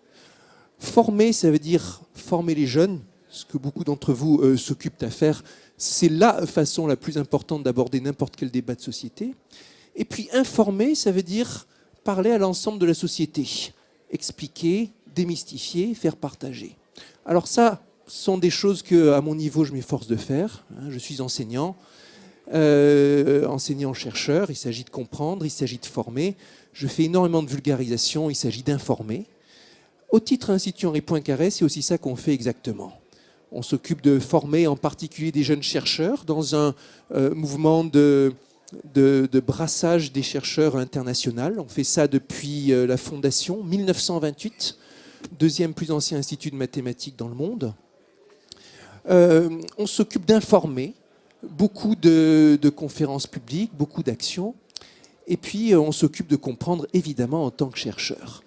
S3: Former, ça veut dire former les jeunes, ce que beaucoup d'entre vous s'occupent à faire. C'est la façon la plus importante d'aborder n'importe quel débat de société. Et puis informer, ça veut dire parler à l'ensemble de la société, expliquer, démystifier, faire partager. Alors ça, ce sont des choses que, à mon niveau, je m'efforce de faire. Je suis enseignant, enseignant-chercheur. Il s'agit de comprendre, il s'agit de former. Je fais énormément de vulgarisation, il s'agit d'informer. Au titre Institut Henri Poincaré, c'est aussi ça qu'on fait exactement. On s'occupe de former en particulier des jeunes chercheurs dans un mouvement de brassage des chercheurs international. On fait ça depuis la fondation, 1928, deuxième plus ancien institut de mathématiques dans le monde. On s'occupe d'informer, beaucoup de conférences publiques, beaucoup d'actions. Et puis, on s'occupe de comprendre, évidemment, en tant que chercheur.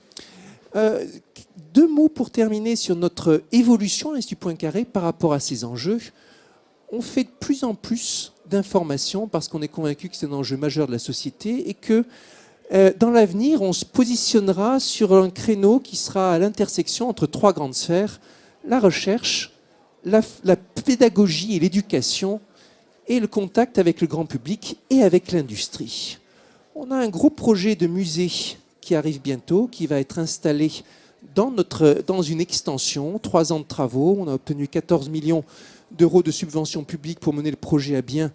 S3: Deux mots pour terminer sur notre évolution à l'Institut Poincaré par rapport à ces enjeux. On fait de plus en plus d'informations parce qu'on est convaincu que c'est un enjeu majeur de la société et que dans l'avenir, on se positionnera sur un créneau qui sera à l'intersection entre trois grandes sphères, la recherche, la pédagogie et l'éducation et le contact avec le grand public et avec l'industrie. On a un gros projet de musée qui arrive bientôt, qui va être installé dans une extension, 3 ans de travaux. On a obtenu 14 millions d'euros de subventions publiques pour mener le projet à bien,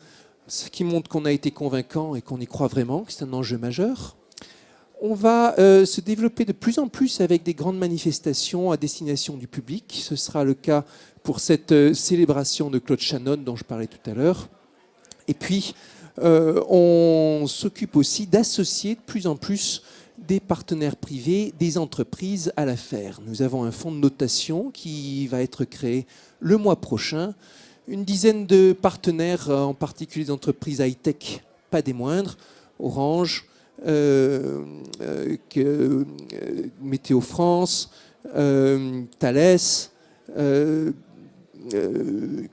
S3: ce qui montre qu'on a été convaincant et qu'on y croit vraiment, que c'est un enjeu majeur. On va se développer de plus en plus avec des grandes manifestations à destination du public. Ce sera le cas pour cette célébration de Claude Shannon dont je parlais tout à l'heure. Et puis, on s'occupe aussi d'associer de plus en plus des partenaires privés, des entreprises à l'affaire. Nous avons un fonds de notation qui va être créé le mois prochain. Une dizaine de partenaires, en particulier d'entreprises high-tech, pas des moindres, Orange, Météo France, Thales,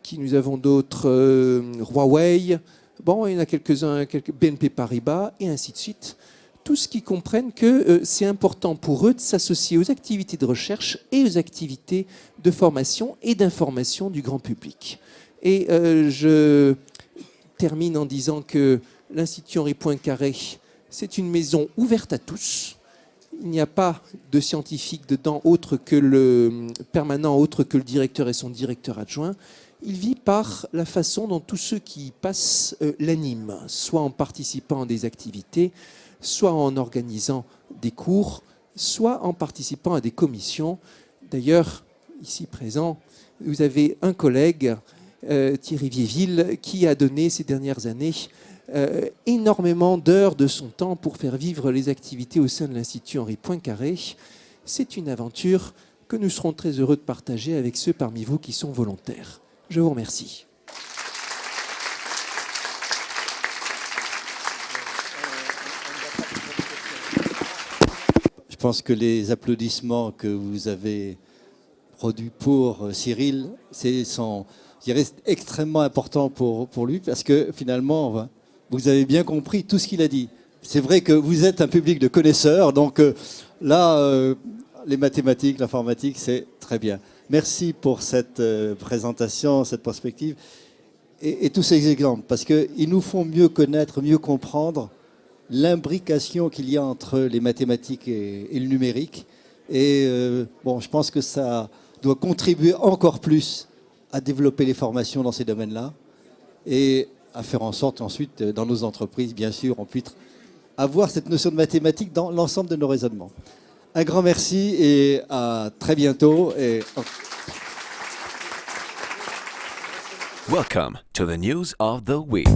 S3: qui nous avons d'autres, Huawei, bon, il y en a quelques-uns, BNP Paribas, et ainsi de suite. Tous qui comprennent que c'est important pour eux de s'associer aux activités de recherche et aux activités de formation et d'information du grand public. Et je termine en disant que l'Institut Henri Poincaré, c'est une maison ouverte à tous. Il n'y a pas de scientifique dedans autre que le permanent, autre que le directeur et son directeur adjoint. Il vit par la façon dont tous ceux qui y passent l'animent, soit en participant à des activités, soit en organisant des cours, soit en participant à des commissions. D'ailleurs, ici présent, vous avez un collègue, Thierry Viéville, qui a donné ces dernières années énormément d'heures de son temps pour faire vivre les activités au sein de l'Institut Henri Poincaré. C'est une aventure que nous serons très heureux de partager avec ceux parmi vous qui sont volontaires. Je vous remercie.
S1: Je pense que les applaudissements que vous avez produits pour Cyril, sont, je dirais, extrêmement importants pour lui, parce que finalement, vous avez bien compris tout ce qu'il a dit. C'est vrai que vous êtes un public de connaisseurs, donc là, les mathématiques, l'informatique, c'est très bien. Merci pour cette présentation, cette perspective, et tous ces exemples, parce qu'ils nous font mieux connaître, mieux comprendre l'imbrication qu'il y a entre les mathématiques et le numérique. Et bon, je pense que ça doit contribuer encore plus à développer les formations dans ces domaines-là et à faire en sorte ensuite, dans nos entreprises, bien sûr, on puisse avoir cette notion de mathématiques dans l'ensemble de nos raisonnements. Un grand merci et à très bientôt.
S4: Welcome to the news of the week.